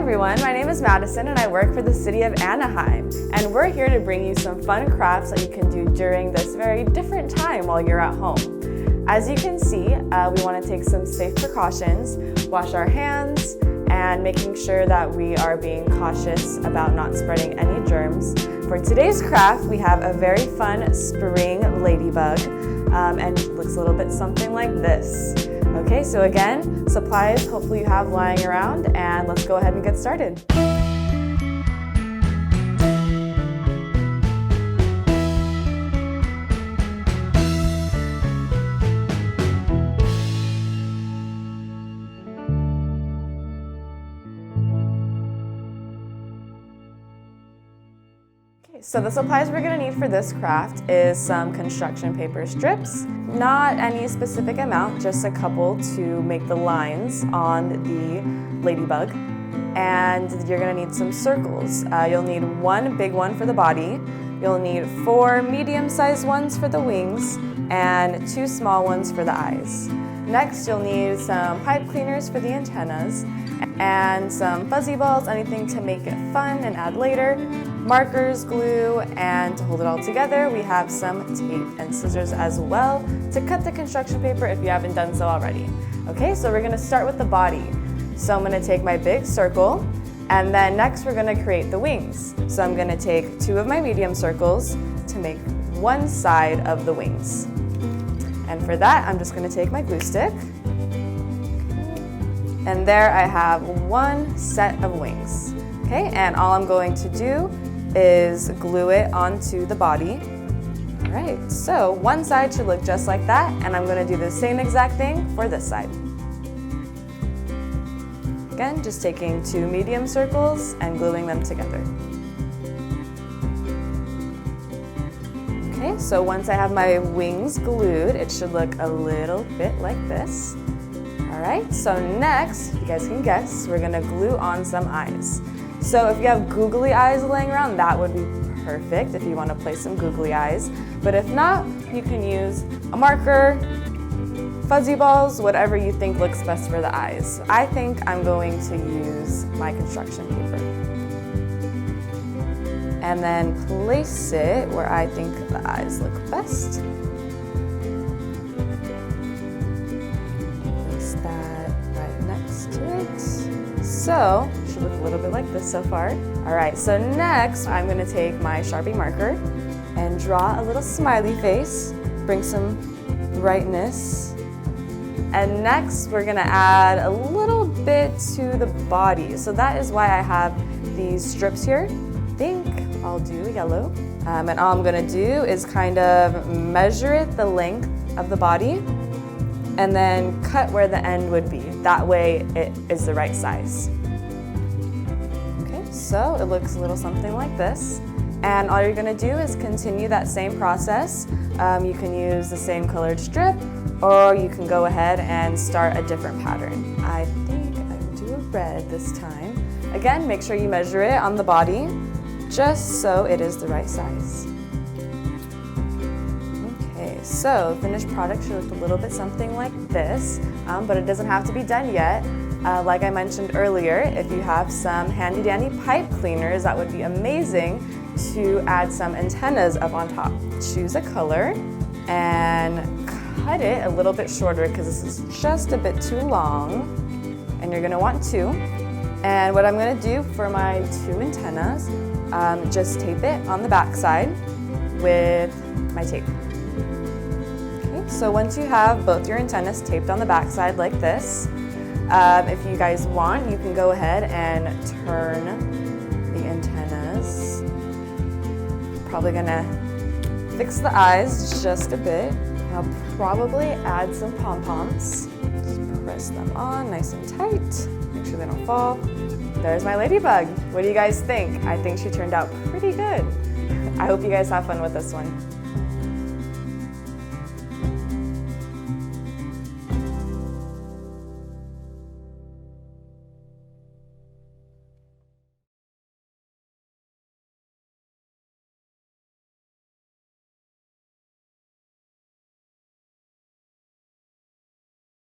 everyone, my name is Madison and I work for the city of Anaheim, and we're here to bring you some fun crafts that you can do during this very different time while you're at home. As you can see, we want to take some safe precautions, wash our hands, and making sure that we are being cautious about not spreading any germs. For today's craft, we have a very fun spring ladybug, and it looks a little bit something like this. Okay, so again, supplies hopefully you have lying around, and let's go ahead and get started. So the supplies we're going to need for this craft is some construction paper strips, not any specific amount, just a couple to make the lines on the ladybug. And you're going to need some circles. You'll need one big one for the body, you'll need 4 medium-sized ones for the wings, and 2 small ones for the eyes. Next, you'll need some pipe cleaners for the antennas, and some fuzzy balls, anything to make it fun and add later, markers, glue, and to hold it all together, we have some tape and scissors as well to cut the construction paper if you haven't done so already. Okay, so we're gonna start with the body. So I'm gonna take my big circle, and then next we're gonna create the wings. So I'm gonna take 2 of my medium circles to make one side of the wings. And for that, I'm just gonna take my glue stick, and there I have 1 set of wings. Okay, and all I'm going to do is glue it onto the body. All right, so one side should look just like that, and I'm going to do the same exact thing for this side. Again, just taking 2 medium circles and gluing them together. Okay, so once I have my wings glued, it should look a little bit like this. All right, so next, you guys can guess, we're gonna glue on some eyes. So if you have googly eyes laying around, that would be perfect if you want to place some googly eyes. But if not, you can use a marker, fuzzy balls, whatever you think looks best for the eyes. I think I'm going to use my construction paper. And then place it where I think the eyes look best. Place that right next to it. So, should look a little bit like this so far. All right, so next I'm gonna take my Sharpie marker and draw a little smiley face, bring some brightness. And next we're gonna add a little bit to the body. So that is why I have these strips here. I think I'll do yellow. And all I'm gonna do is kind of measure it, the length of the body, and then cut where the end would be. That way it is the right size. So it looks a little something like this. And all you're gonna do is continue that same process. You can use the same colored strip, or you can go ahead and start a different pattern. I think I will do a red this time. Again, make sure you measure it on the body, just so it is the right size. Okay, so finished product should look a little bit something like this, but it doesn't have to be done yet. Like I mentioned earlier, if you have some handy dandy pipe cleaners, that would be amazing to add some antennas up on top. Choose a color and cut it a little bit shorter because this is just a bit too long, and you're gonna want 2. And what I'm gonna do for my 2 antennas, just tape it on the back side with my tape. Okay, so once you have both your antennas taped on the back side like this, if you guys want, you can go ahead and turn the antennas. Probably gonna fix the eyes just a bit. I'll probably add some pom-poms. Just press them on nice and tight. Make sure they don't fall. There's my ladybug. What do you guys think? I think she turned out pretty good. I hope you guys have fun with this one.